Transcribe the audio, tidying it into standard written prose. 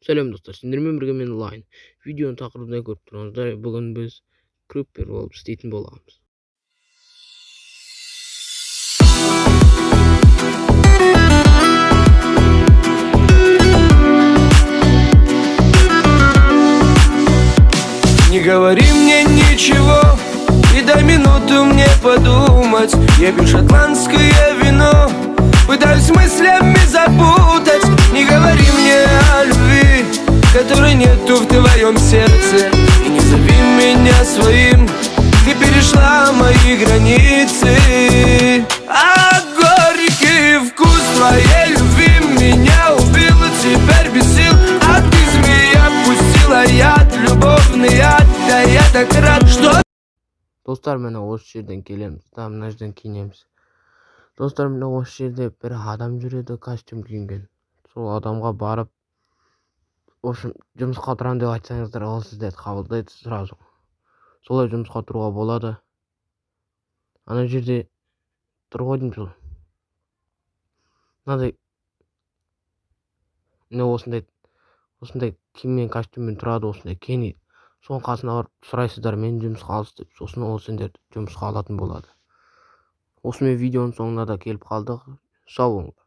Selam dostlar, sindirimin birge men Line. Videonun taqırыбында көріп тұрғаныздар, бүгін біз Круппер болып істейтін боламыз. Не говори мне ничего и дай минуту мне подумать. Я пью шотландское вино, пытаюсь мыслями запутать. Не говори мне о любви, которой нету в твоем сердце. И не зови меня своим, ты перешла мои границы. А горький вкус твоей любви меня убил, и теперь без сил. А ты, змея, пустила яд, любовный яд. Да я так рад, что... Dostlar, mene осы жерден келеміз, да мына жерден киінеміз. Достар, міне осы жерде бір адам жүреді, костюм киінген. Сол адамға барып, в общем, жұмысқа тұрамын деп айтсаңыздар, ол сізді қабылдайды сразу. Солай жұмысқа тұруға болады. Ана жерде тұр ғой деймін сол. Мынадай міне осындай киіммен, костюммен тұрады, осындай киінеді. Соның қасына барып сұрайсыздар, мен жұмысқа алыс деп, сосын ол сендерді жұмысқа алатын болады. Осымен видеоның соңына да келіп қалдық. Сау болыңыздар.